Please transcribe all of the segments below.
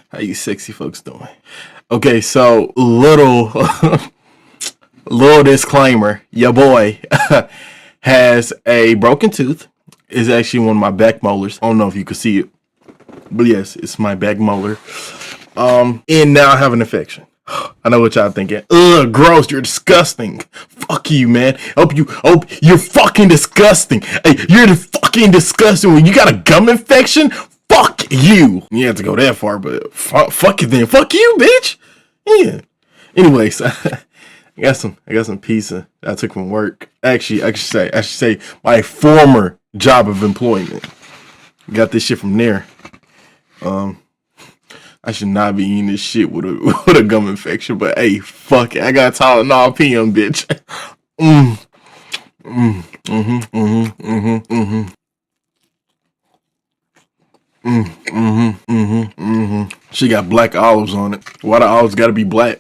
How you sexy folks doing? Okay, so little little disclaimer. Your boy has a broken tooth. It's actually one of my back molars. I don't know if you can see it, but yes, it's my back molar. And now I have an infection. I know what y'all thinking. Ugh, gross. You're disgusting. Fuck you, man. You're fucking disgusting. Hey, you're fucking disgusting. When you got a gum infection, fuck you. You have to go that far, but fuck you then. Fuck you, bitch. Yeah. Anyways, I got some pizza that I took from work. Actually, I should say my former job of employment. Got this shit from there. I should not be eating this shit with a gum infection, but hey, fuck it. I got Tylenol PM, bitch. She got black olives on it. Why the olives gotta be black?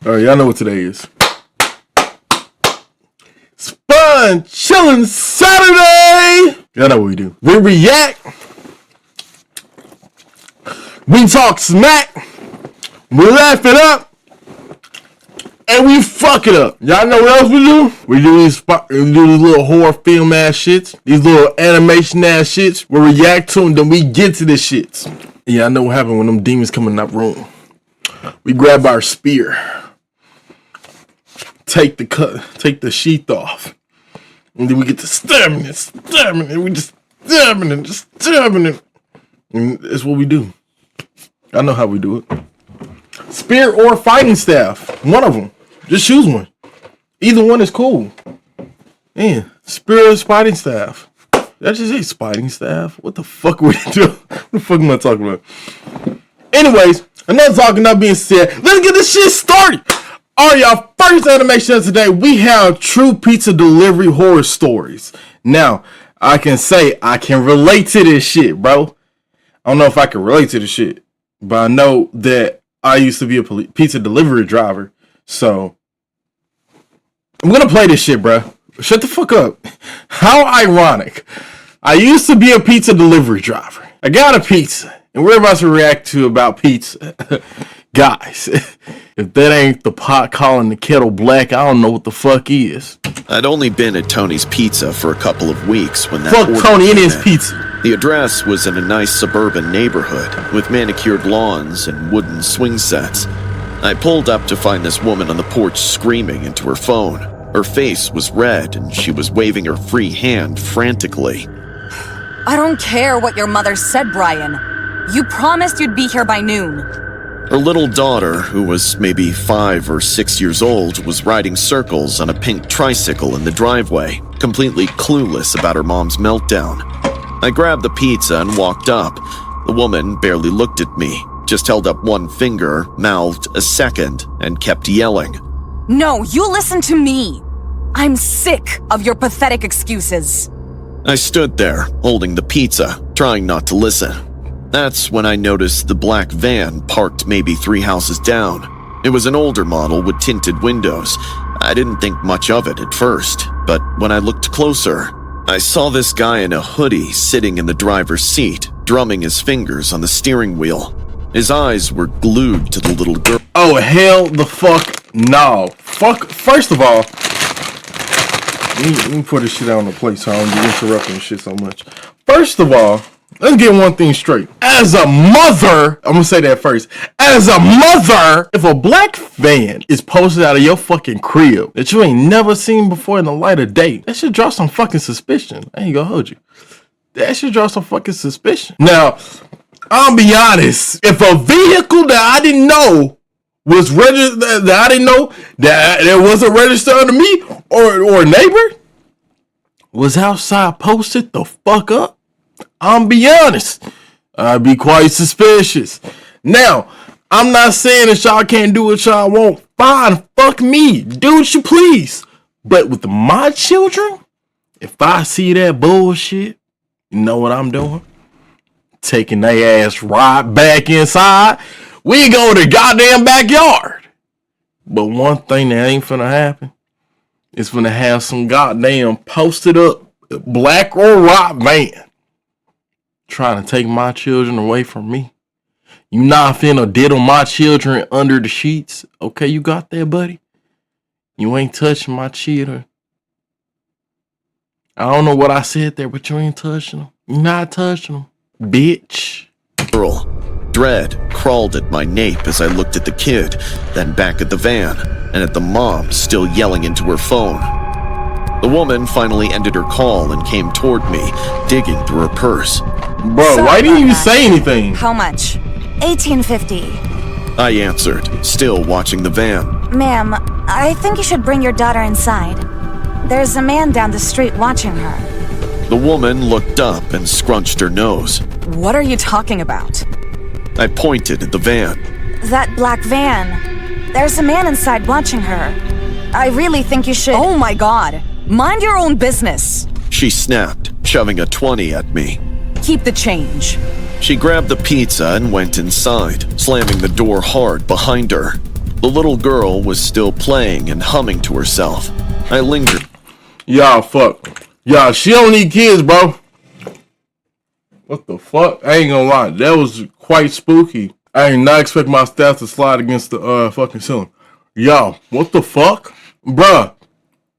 Alright, y'all know what today is. Fun, chillin' Saturday! Y'all know what we do. We react. We talk smack. We laugh it up. And we fuck it up. Y'all know what else we do? We do these little horror film ass shits. These little animation ass shits. We react to them, then we get to the shits. And y'all know what happened when them demons come in that room. We grab our spear. Take the sheath off. And then we get to stabbing it. And we just stabbing it. And that's what we do. I know how we do it. Spear or fighting staff. One of them. Just choose one. Either one is cool. Man, spear or fighting staff. Did I just say fighting staff? What the fuck we do? What the fuck am I talking about? Anyways, enough talking, not being said. Let's get this shit started. All right, y'all. First animation of today, we have true pizza delivery horror stories. Now, I can say I can relate to this shit, bro. I don't know if I can relate to this shit, but I know that I used to be a pizza delivery driver. So, I'm gonna play this shit, bro. Shut the fuck up. How ironic. I used to be a pizza delivery driver. I got a pizza, and we're about to react to about pizza. Guys, if that ain't the pot calling the kettle black, I don't know what the fuck is. I'd only been at Tony's Pizza for a couple of weeks when that fuck Tony and his pizza. The address was in a nice suburban neighborhood with manicured lawns and wooden swing sets. I pulled up to find this woman on the porch screaming into her phone. Her face was red and she was waving her free hand frantically. I don't care what your mother said, Brian. You promised you'd be here by noon. Her little daughter, who was maybe 5 or 6 years old, was riding circles on a pink tricycle in the driveway, completely clueless about her mom's meltdown. I grabbed the pizza and walked up. The woman barely looked at me, just held up one finger, mouthed a second, and kept yelling. No, you listen to me. I'm sick of your pathetic excuses. I stood there, holding the pizza, trying not to listen. That's when I noticed the black van parked maybe 3 houses down. It was an older model with tinted windows. I didn't think much of it at first, but when I looked closer, I saw this guy in a hoodie sitting in the driver's seat, drumming his fingers on the steering wheel. His eyes were glued to the little girl. Oh, hell the fuck no. Fuck, first of all, let me put this shit out on the plate so I don't get interrupting shit so much. First of all, let's get one thing straight. As a mother, I'm gonna say that first. As a mother, if a black van is posted out of your fucking crib that you ain't never seen before in the light of day, that should draw some fucking suspicion. I ain't gonna hold you. That should draw some fucking suspicion. Now, I'll be honest. If a vehicle that I didn't know was registered, that I didn't know that it wasn't registered under me or a neighbor was outside posted the fuck up, I'll be honest, I'd be quite suspicious. Now, I'm not saying that y'all can't do what y'all want. Fine, fuck me. Do what you please. But with my children, if I see that bullshit, you know what I'm doing? taking their ass right back inside. We go to the goddamn backyard. But one thing that ain't finna happen is finna have some goddamn posted up black or white van trying to take my children away from me. You not finna diddle my children under the sheets. Okay, you got that, buddy? You ain't touching my children. I don't know what I said there, but you ain't touching them. You not touching them, bitch. Girl, dread crawled at my nape as I looked at the kid, then back at the van, and at the mom still yelling into her phone. The woman finally ended her call and came toward me, digging through her purse. Bro, why didn't you say anything? How much? $18.50. I answered, still watching the van. Ma'am, I think you should bring your daughter inside. There's a man down the street watching her. The woman looked up and scrunched her nose. What are you talking about? I pointed at the van. That black van. There's a man inside watching her. I really think you should— Oh my god. Mind your own business. She snapped, shoving a 20 at me. Keep the change. She grabbed the pizza and went inside, slamming the door hard behind her. The little girl was still playing and humming to herself. I lingered. Y'all, fuck. Y'all, she don't need kids, bro. What the fuck? I ain't gonna lie. That was quite spooky. I did not expect my stats to slide against the fucking ceiling. Y'all, what the fuck? Bruh,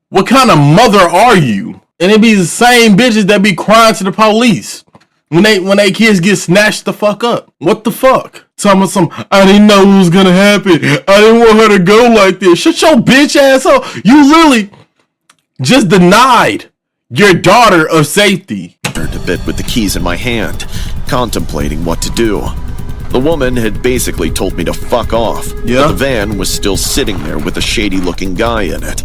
what kind of mother are you? And it be the same bitches that be crying to the police when they kids get snatched the fuck up. What the fuck? Talking about some, I didn't know it was gonna happen. I didn't want her to go like this. Shut your bitch ass up. You literally just denied your daughter of safety. A bit with the keys in my hand, contemplating what to do. The woman had basically told me to fuck off, Yeah. but the van was still sitting there with a shady-looking guy in it.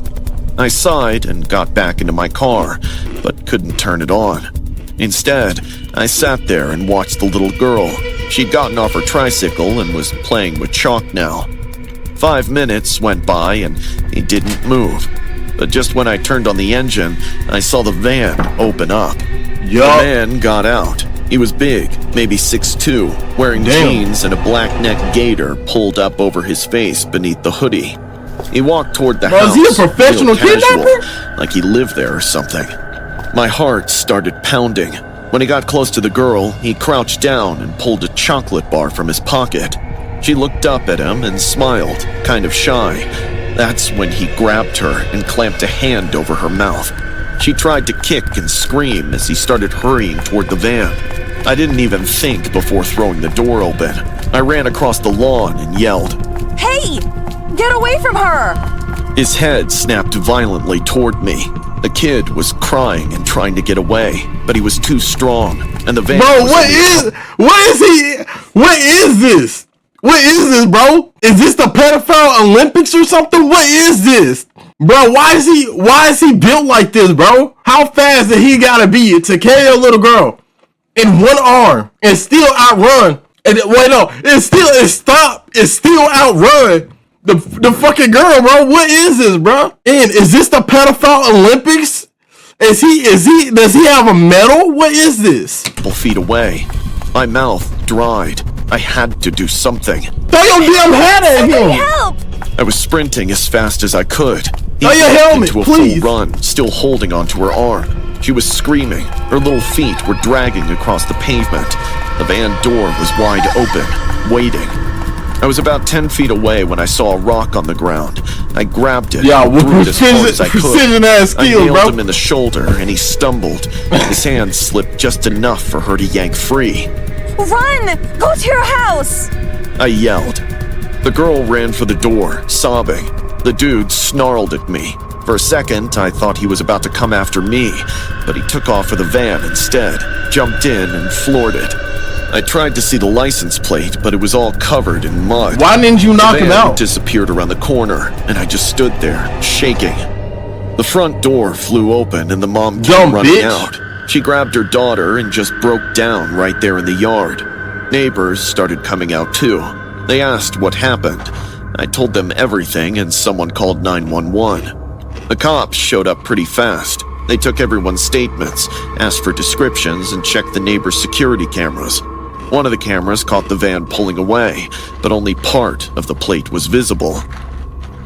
I sighed and got back into my car, but couldn't turn it on. Instead, I sat there and watched the little girl. She'd gotten off her tricycle and was playing with chalk now. 5 minutes went by and he didn't move. But just when I turned on the engine, I saw the van open up. The man got out. He was big, maybe 6'2", wearing jeans and a black neck gaiter pulled up over his face beneath the hoodie. He walked toward the house. Is he a professional real casual, kidnapper? like he lived there or something. My heart started pounding. When he got close to the girl, he crouched down and pulled a chocolate bar from his pocket. She looked up at him and smiled, kind of shy. That's when he grabbed her and clamped a hand over her mouth. She tried to kick and scream as he started hurrying toward the van. I didn't even think before throwing the door open. I ran across the lawn and yelled, Hey! Get away from her! His head snapped violently toward me. The kid was crying and trying to get away, but he was too strong, and the van Bro, was what is this? What is this, bro? Is this the pedophile Olympics or something? What is this? Bro, why is he built like this, bro? How fast did he gotta be to carry a little girl in one arm and still outrun? And wait, no, it's still outrun the fucking girl, bro. What is this, bro? And is this the pedophile Olympics? Does he have a medal? What is this? Couple feet away. My mouth dried. I had to do something. Throw your damn hat at him! Help! I was sprinting as fast as I could. He Throw your jumped helmet, into a please. full run, still holding onto her arm. She was screaming. Her little feet were dragging across the pavement. The van door was wide open, waiting. I was about 10 feet away when I saw a rock on the ground. I grabbed it and threw it as hard as I could. Precision-ass I skills, nailed bro. him in the shoulder and he stumbled. His hand slipped just enough for her to yank free. Run! Go to your house! I yelled. The girl ran for the door, sobbing. The dude snarled at me. For a second, I thought he was about to come after me, but he took off for the van instead, jumped in and floored it. I tried to see the license plate, but it was all covered in mud. Why didn't you knock him The van out? disappeared around the corner, and I just stood there, shaking. The front door flew open, and the mom came Dumb running bitch. out. She grabbed her daughter and just broke down right there in the yard. Neighbors started coming out too. They asked what happened. I told them everything, and someone called 911. The cops showed up pretty fast. They took everyone's statements, asked for descriptions, and checked the neighbors' security cameras. One of the cameras caught the van pulling away, but only part of the plate was visible.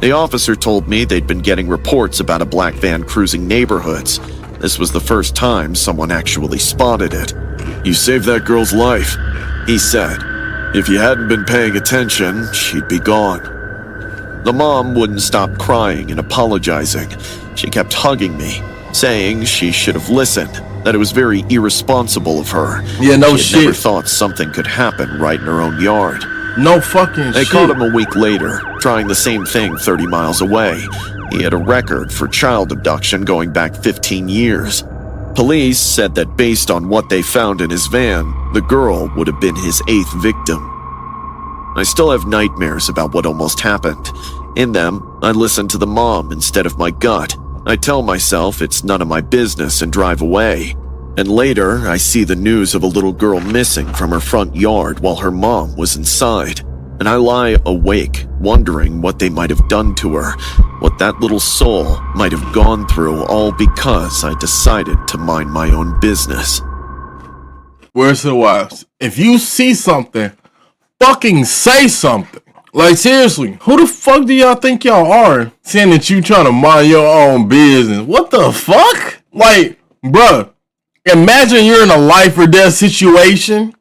The officer told me they'd been getting reports about a black van cruising neighborhoods. This was the first time someone actually spotted it. "You saved that girl's life," he said. "If you hadn't been paying attention, she'd be gone." The mom wouldn't stop crying and apologizing. She kept hugging me, saying she should have listened, that it was very irresponsible of her. Yeah, no she shit. Never thought something could happen right in her own yard. No fucking They shit. caught him a week later, trying the same thing 30 miles away. He had a record for child abduction going back 15 years. Police said that based on what they found in his van, the girl would have been his 8th victim. I still have nightmares about what almost happened. In them, I listen to the mom instead of my gut. I tell myself it's none of my business and drive away. And later, I see the news of a little girl missing from her front yard while her mom was inside. And I lie awake, wondering what they might have done to her, what that little soul might have gone through, all because I decided to mind my own business. Where's the wives? If you see something, fucking say something. Like, seriously, who the fuck do y'all think y'all are saying that you trying to mind your own business? What the fuck? Like, bruh, imagine you're in a life or death situation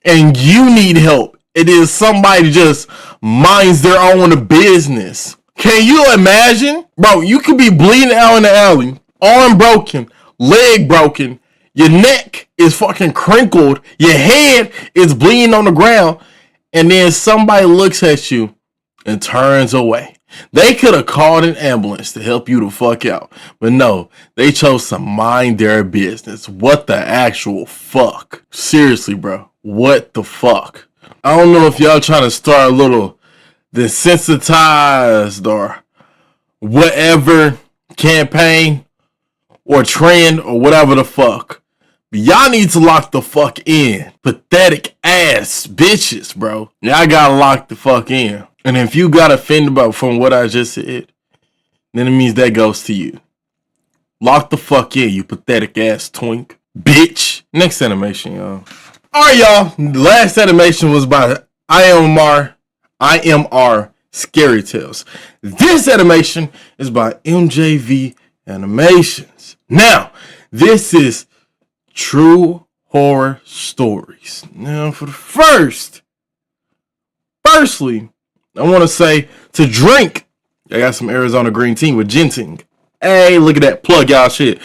and you need help. It is somebody just minds their own business. Can you imagine? Bro, you could be bleeding out in the alley, arm broken, leg broken, your neck is fucking crinkled, your head is bleeding on the ground, and then somebody looks at you and turns away. They could have called an ambulance to help you the fuck out. But no, they chose to mind their business. What the actual fuck? Seriously, bro. What the fuck? I don't know if y'all trying to start a little desensitized or whatever campaign or trend or whatever the fuck. But y'all need to lock the fuck in. Pathetic ass bitches, bro. Y'all gotta lock the fuck in. And if you got offended from what I just said, then it means that goes to you. Lock the fuck in, you pathetic ass twink. Bitch. Next animation, y'all. Alright, y'all. The last animation was by IMR Scary Tales. This animation is by MJV Animations. Now, this is true horror stories. Now, for the firstly, I want to say to drink. I got some Arizona green tea with ginseng. Hey, look at that. Plug y'all shit.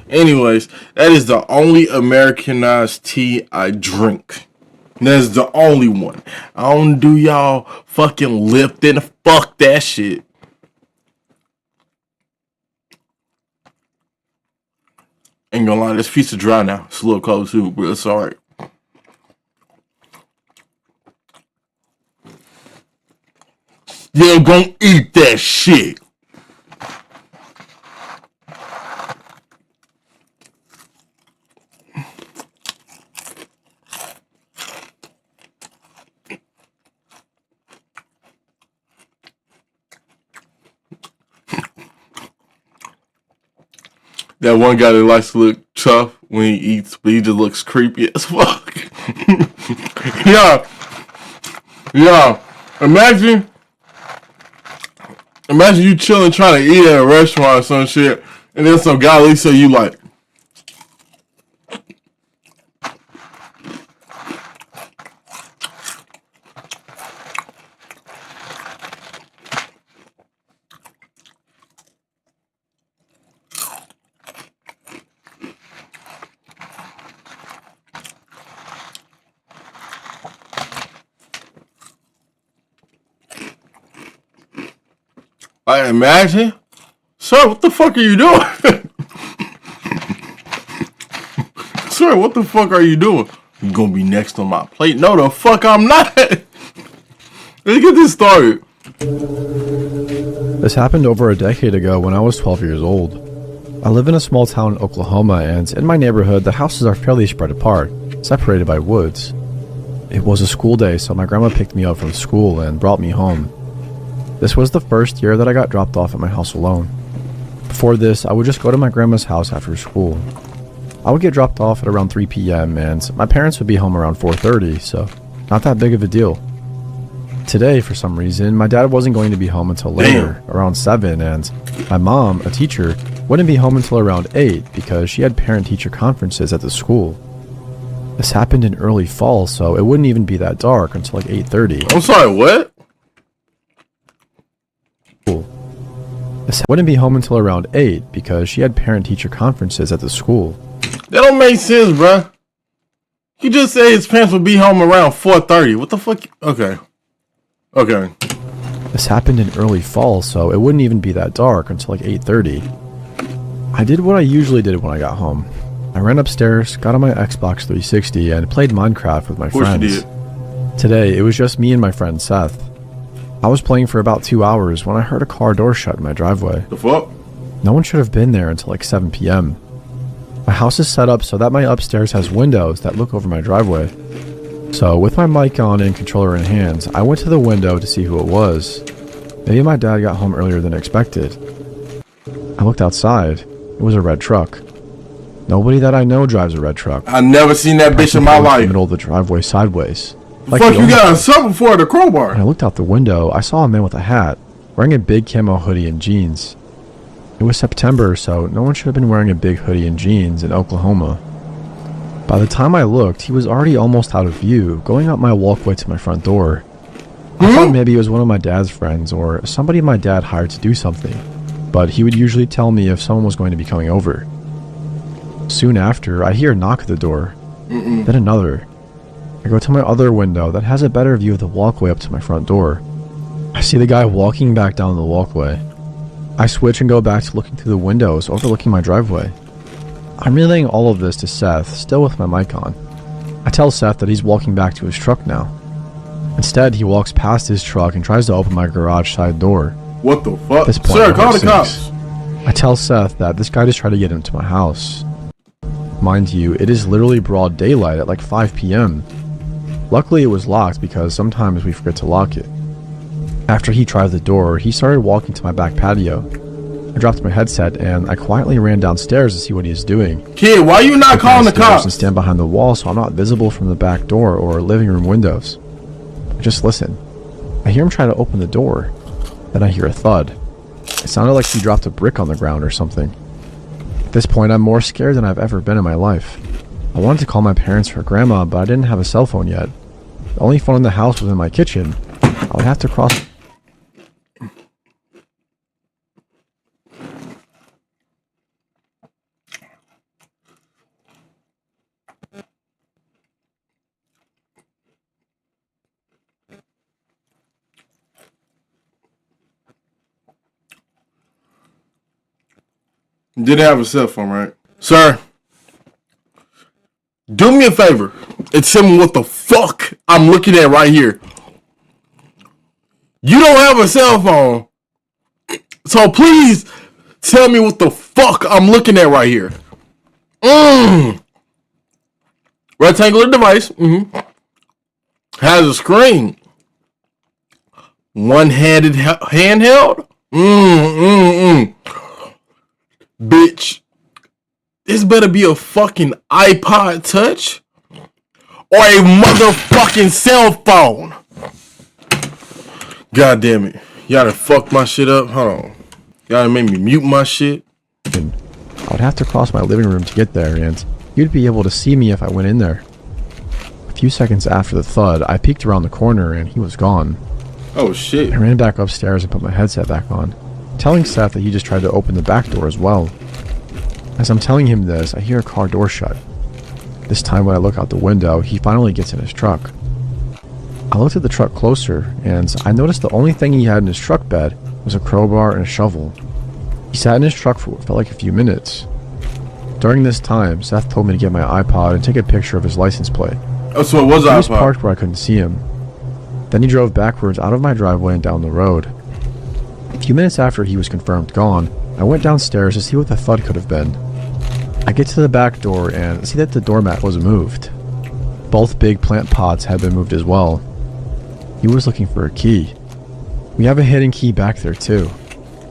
Anyways, that is the only Americanized tea I drink. That's the only one. I don't do y'all fucking Lipton. Fuck that shit. Ain't gonna lie, this pizza dry now. It's a little cold too, but it's alright. You're gonna eat that shit. That one guy that likes to look tough when he eats, but he just looks creepy as fuck. Yeah. Imagine you chilling trying to eat at a restaurant or some shit, and then some guy looks at you like, I imagine. Sir, what the fuck are you doing? Sir, what the fuck are you doing? You gonna be next on my plate? No, the fuck I'm not. Let's get this started. This happened over a decade ago when I was 12 years old. I live in a small town in Oklahoma, and in my neighborhood, the houses are fairly spread apart, separated by woods. It was a school day, so my grandma picked me up from school and brought me home. This was the first year that I got dropped off at my house alone. Before this, I would just go to my grandma's house after school. I would get dropped off at around 3 p.m. and my parents would be home around 4:30, so not that big of a deal. Today, for some reason, my dad wasn't going to be home until later, around 7, and my mom, a teacher, wouldn't be home until around 8 because she had parent-teacher conferences at the school. This happened in early fall, so it wouldn't even be that dark until like 8:30. I'm sorry, what? This wouldn't be home until around 8 because she had parent-teacher conferences at the school. That don't make sense, bruh. He just said his parents would be home around 4:30. What the fuck? Okay. Okay. This happened in early fall, so it wouldn't even be that dark until like 8:30. I did what I usually did when I got home. I ran upstairs, got on my Xbox 360, and played Minecraft with my friends. Today, it was just me and my friend Seth. I was playing for about 2 hours when I heard a car door shut in my driveway. The fuck? No one should have been there until like 7 p.m. My house is set up so that my upstairs has windows that look over my driveway. So, with my mic on and controller in hands, I went to the window to see who it was. Maybe my dad got home earlier than expected. I looked outside. It was a red truck. Nobody that I know drives a red truck. I never seen that bitch in my life. In the middle of the driveway sideways. The fuck you got something for the crowbar? When I looked out the window, I saw a man with a hat, wearing a big camo hoodie and jeans. It was September, so no one should have been wearing a big hoodie and jeans in Oklahoma. By the time I looked, he was already almost out of view, going up my walkway to my front door. I thought maybe it was one of my dad's friends or somebody my dad hired to do something, but he would usually tell me if someone was going to be coming over. Soon after, I hear a knock at the door, then another. I go to my other window that has a better view of the walkway up to my front door. I see the guy walking back down the walkway. I switch and go back to looking through the windows overlooking my driveway. I'm relaying all of this to Seth, still with my mic on. I tell Seth that he's walking back to his truck now. Instead, he walks past his truck and tries to open my garage side door. What the fuck? At this point, Sir, call the cops. I tell Seth that this guy just tried to get into my house. Mind you, it is literally broad daylight at like 5 p.m. Luckily, it was locked because sometimes we forget to lock it. After he tried the door, he started walking to my back patio. I dropped my headset and I quietly ran downstairs to see what he is doing. Kid, why you not calling the cops? And stand behind the wall so I'm not visible from the back door or living room windows. I just listen. I hear him try to open the door. Then I hear a thud. It sounded like he dropped a brick on the ground or something. At this point, I'm more scared than I've ever been in my life. I wanted to call my parents or grandma, but I didn't have a cell phone yet. The only phone in the house was in my kitchen. I would have to cross... Didn't have a cell phone, right? Sir, do me a favor and tell me what the fuck I'm looking at right here. You don't have a cell phone, so please tell me what the fuck I'm looking at right here. Rectangular device. Has a screen. One-handed handheld. Bitch, this better be a fucking iPod Touch or a motherfucking cell phone. God damn it. Y'all done fucked my shit up. Hold on. Y'all done made me mute my shit. I would have to cross my living room to get there, and you'd be able to see me if I went in there. A few seconds after the thud, I peeked around the corner and he was gone. Oh shit. I ran back upstairs and put my headset back on, telling Seth that he just tried to open the back door as well. As I'm telling him this, I hear a car door shut. This time when I look out the window, he finally gets in his truck. I looked at the truck closer, and I noticed the only thing he had in his truck bed was a crowbar and a shovel. He sat in his truck for what felt like a few minutes. During this time, Seth told me to get my iPod and take a picture of his license plate. Oh, so it was He was iPod. parked where I couldn't see him. Then he drove backwards out of my driveway and down the road. A few minutes after he was confirmed gone, I went downstairs to see what the thud could have been. I get to the back door and see that the doormat was moved. Both big plant pots had been moved as well. He was looking for a key. We have a hidden key back there too.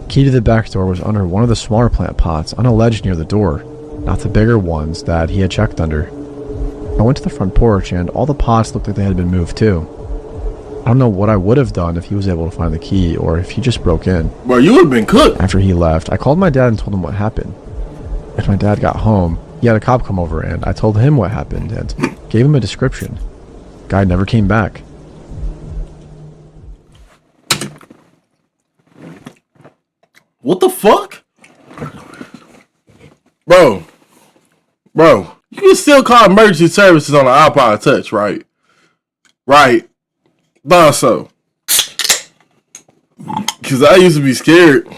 Key to the back door was under one of the smaller plant pots on a ledge near the door. not the bigger ones that he had checked under. I went to the front porch and all the pots looked like they had been moved too. I don't know what I would have done if he was able to find the key or if he just broke in. Bro, you would have been cooked. After he left, I called my dad and told him what happened. When my dad got home, he had a cop come over and I told him what happened and gave him a description. Guy never came back. What the fuck? Bro, you can still call emergency services on an iPod Touch, right? Right. Thought so. Because I used to be scared.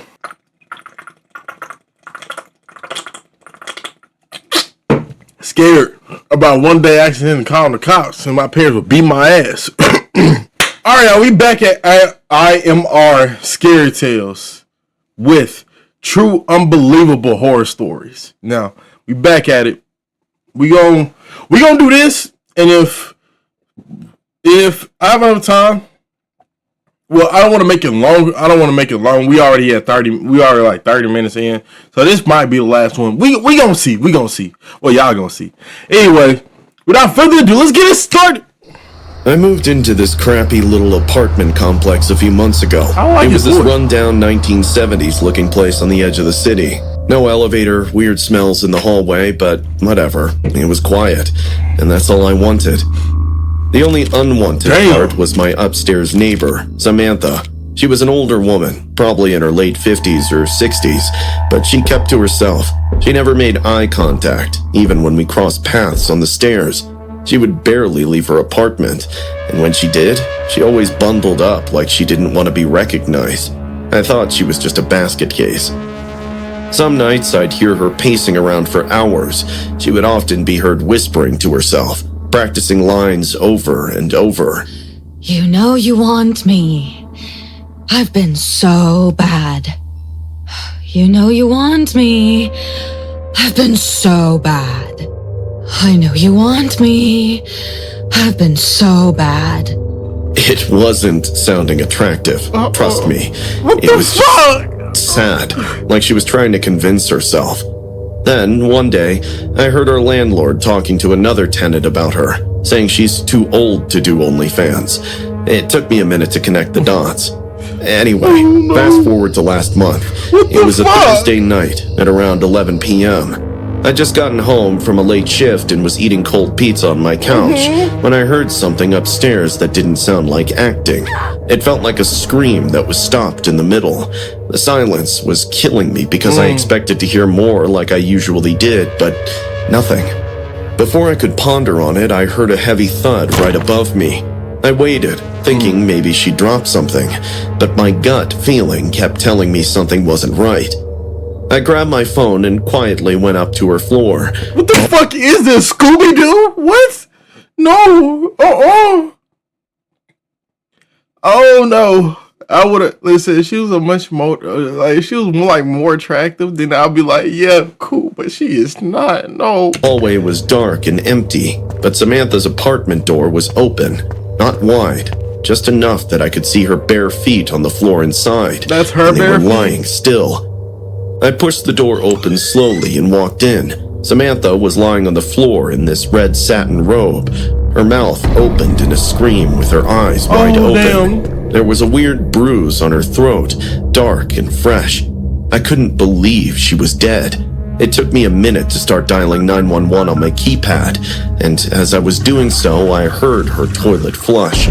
Scared about one day accidentally calling the cops and my parents would beat my ass. Alright, y'all, we back at IMR Scary Tales with true unbelievable horror stories. Now, we back at it. We gonna do this, and if I have enough time, well, I don't want to make it long. We already at 30. We already like 30 minutes in, so this might be the last one. We gonna see. Well, y'all gonna see. Anyway, without further ado, let's get it started. I moved into this crappy little apartment complex a few months ago. It was this rundown 1970s looking place on the edge of the city. No elevator, weird smells in the hallway, but whatever. It was quiet, and that's all I wanted. The only unwanted part was my upstairs neighbor, Samantha. She was an older woman, probably in her late 50s or 60s, but she kept to herself. She never made eye contact, even when we crossed paths on the stairs. She would barely leave her apartment, and when she did, she always bundled up like she didn't want to be recognized. I thought she was just a basket case. Some nights I'd hear her pacing around for hours. She would often be heard whispering to herself, practicing lines over and over. You know you want me. I've been so bad. You know you want me. I've been so bad. I know you want me. I've been so bad. It wasn't sounding attractive. Trust me. It was just sad, like she was trying to convince herself. Then, one day, I heard our landlord talking to another tenant about her, saying she's too old to do OnlyFans. It took me a minute to connect the dots. Anyway, fast forward to last month. It was a Thursday night at around 11 p.m. I'd just gotten home from a late shift and was eating cold pizza on my couch when I heard something upstairs that didn't sound like acting. It felt like a scream that was stopped in the middle. The silence was killing me because I expected to hear more like I usually did, but nothing. Before I could ponder on it, I heard a heavy thud right above me. I waited, thinking maybe she dropped something, but my gut feeling kept telling me something wasn't right. I grabbed my phone and quietly went up to her floor. What the fuck is this, Scooby-Doo? What? No. Oh no. I would have, listen, if she was a much more, if she was more attractive, then I'll be like, yeah, cool, but she is not, no. The hallway was dark and empty, but Samantha's apartment door was open, not wide, just enough that I could see her bare feet on the floor inside. That's her bare feet? They were lying still. I pushed the door open slowly and walked in. Samantha was lying on the floor in this red satin robe, her mouth opened in a scream with her eyes wide open. Damn. There was a weird bruise on her throat, dark and fresh. I couldn't believe she was dead. It took me a minute to start dialing 911 on my keypad, and as I was doing so, I heard her toilet flush.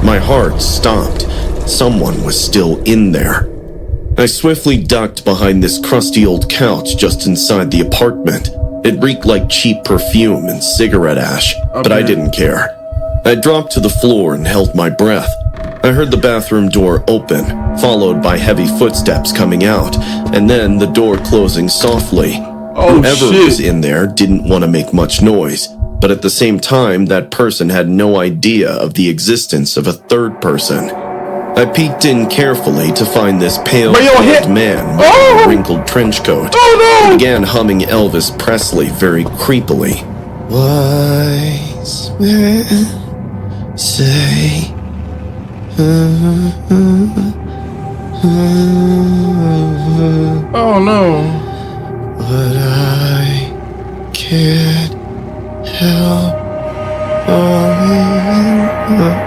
My heart stopped. Someone was still in there. I swiftly ducked behind this crusty old couch just inside the apartment. It reeked like cheap perfume and cigarette ash, but I didn't care. I dropped to the floor and held my breath. I heard the bathroom door open, followed by heavy footsteps coming out, and then the door closing softly. Whoever was in there didn't want to make much noise, but at the same time, that person had no idea of the existence of a third person. I peeked in carefully to find this pale-haired man wearing a wrinkled trench coat. He began humming Elvis Presley very creepily. Wise men say, oh no. But I can't help falling with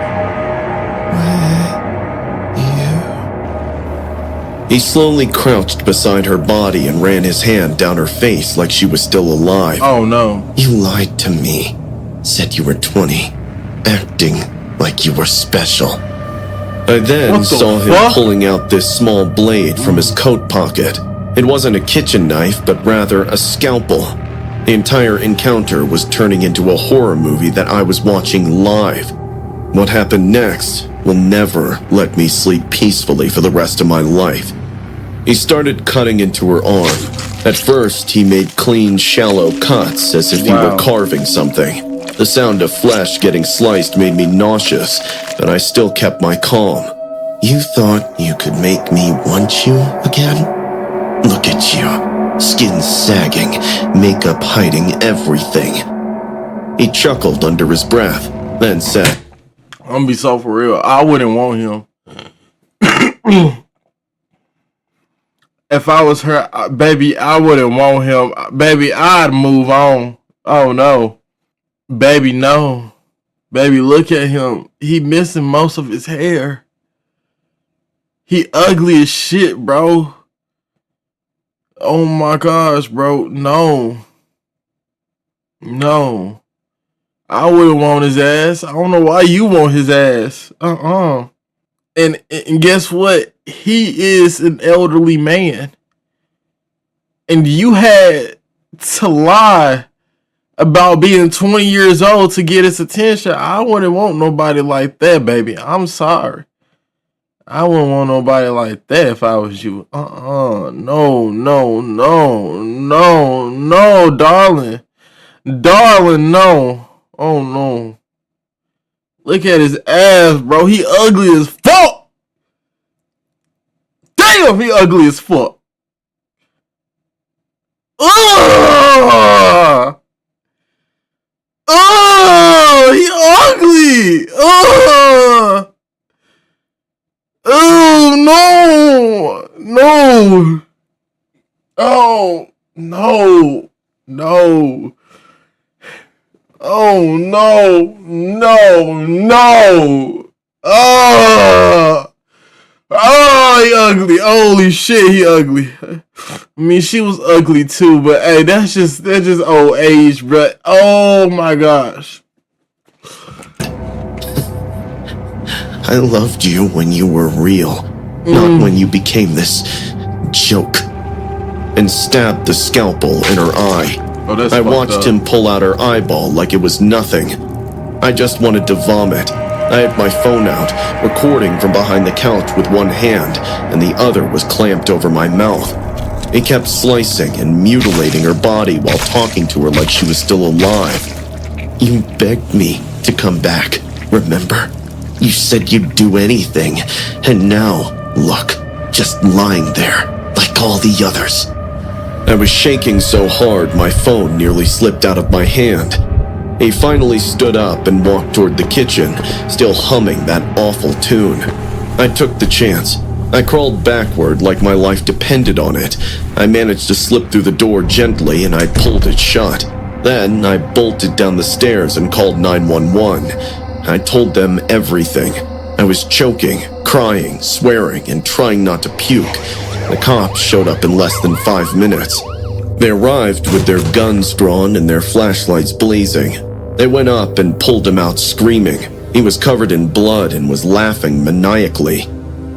you. He slowly crouched beside her body and ran his hand down her face like she was still alive. Oh no. You lied to me. Said you were 20. Acting like you were special. I then saw him pulling out this small blade from his coat pocket. It wasn't a kitchen knife, but rather a scalpel. The entire encounter was turning into a horror movie that I was watching live. What happened next will never let me sleep peacefully for the rest of my life. He started cutting into her arm. At first, he made clean, shallow cuts as if he were carving something. The sound of flesh getting sliced made me nauseous, but I still kept my calm. You thought you could make me want you again? Look at you, skin sagging, makeup hiding everything. He chuckled under his breath, then said, I'm gonna be so for real. I wouldn't want him. If I was her, baby, I wouldn't want him. Baby, I'd move on. Oh no. Baby, no. Baby, look at him. He missing most of his hair. He ugly as shit, bro. Oh my gosh, bro. No. No. I wouldn't want his ass. I don't know why you want his ass. And guess what? He is an elderly man. And you had to lie about being 20 years old to get his attention. I wouldn't want nobody like that, baby. I'm sorry. I wouldn't want nobody like that if I was you. No, darling. Darling, no. Oh, no. Look at his ass, bro. He ugly as fuck. Damn, he ugly as fuck. Ugh! Oh, he ugly. Oh, no. No. Oh, no. No. Oh, no. No. No. Oh, he ugly. Holy shit, he ugly. I mean, she was ugly too, but hey, that's just old age, bro. Oh my gosh. I loved you when you were real, not when you became this joke. And stabbed the scalpel in her eye. Oh, that's I watched him pull out her eyeball like it was nothing. I just wanted to vomit. I had my phone out, recording from behind the couch with one hand, and the other was clamped over my mouth. He kept slicing and mutilating her body while talking to her like she was still alive. You begged me to come back, remember? You said you'd do anything, and now, look, just lying there, like all the others. I was shaking so hard my phone nearly slipped out of my hand. He finally stood up and walked toward the kitchen, still humming that awful tune. I took the chance. I crawled backward like my life depended on it. I managed to slip through the door gently and I pulled it shut. Then I bolted down the stairs and called 911. I told them everything. I was choking, crying, swearing, and trying not to puke. The cops showed up in less than 5 minutes. They arrived with their guns drawn and their flashlights blazing. They went up and pulled him out screaming. He was covered in blood and was laughing maniacally.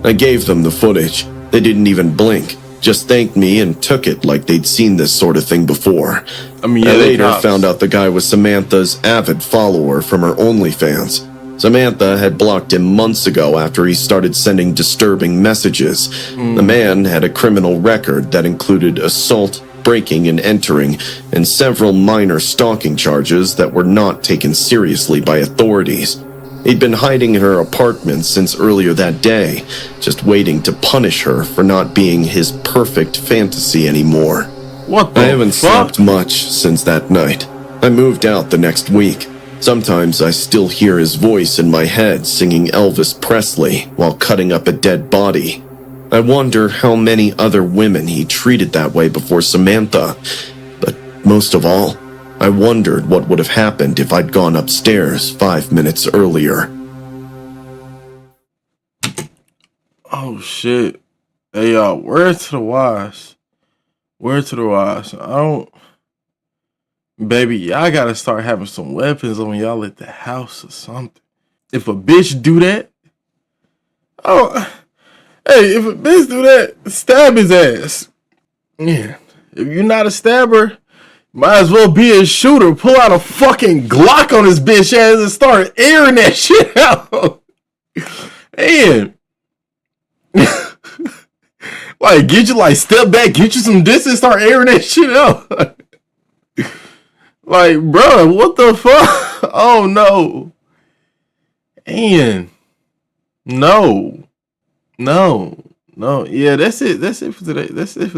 I gave them the footage. They didn't even blink, just thanked me and took it like they'd seen this sort of thing before. I later found out the guy was Samantha's avid follower from her OnlyFans. Samantha had blocked him months ago after he started sending disturbing messages. The man had a criminal record that included assault, breaking and entering, and several minor stalking charges that were not taken seriously by authorities. He'd been hiding in her apartment since earlier that day, just waiting to punish her for not being his perfect fantasy anymore. What the I haven't fuck? slept much since that night. I moved out the next week. Sometimes I still hear his voice in my head singing Elvis Presley while cutting up a dead body. I wonder how many other women he treated that way before Samantha. But most of all, I wondered what would have happened if I'd gone upstairs 5 minutes earlier. Oh shit. Hey y'all, word to the wise. Word to the wise. Baby, y'all gotta start having some weapons on y'all at the house or something. If a bitch do that, hey, if a bitch do that, stab his ass. Yeah. If you're not a stabber, might as well be a shooter. Pull out a fucking Glock on his bitch ass and start airing that shit out. And like, step back, get you some distance, start airing that shit out. Like, bro, what the fuck? Oh no. And no. Yeah, that's it. That's it for today. That's it.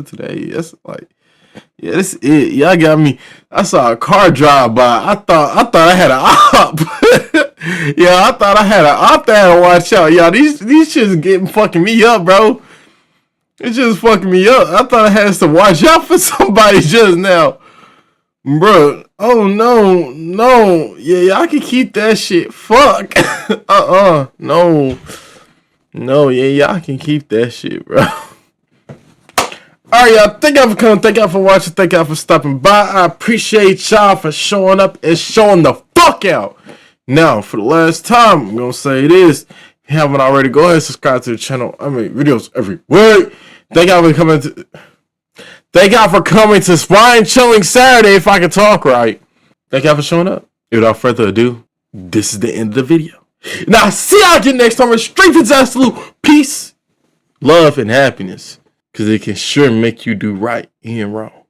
Y'all got me. I saw a car drive by. I thought I had an op. Yeah, I thought I had an op that I had to watch out. Y'all, these shits getting fucking me up, bro. It's just fucking me up. I thought I had to watch out for somebody just now. Bro, oh no. Yeah, y'all can keep that shit. Fuck. No, yeah, y'all can keep that shit, bro. Alright, y'all. Thank y'all for coming. Thank y'all for watching. Thank y'all for stopping by. I appreciate y'all for showing up and showing the fuck out. Now, for the last time, I'm gonna say this. If you haven't already, go ahead and subscribe to the channel. I make videos every week. Thank y'all for coming to Spine Chilling Saturday, if I can talk right. Thank y'all for showing up. Without further ado, this is the end of the video. Now, see y'all again next time. Strength is absolute peace, love, and happiness. Because it can sure make you do right and wrong.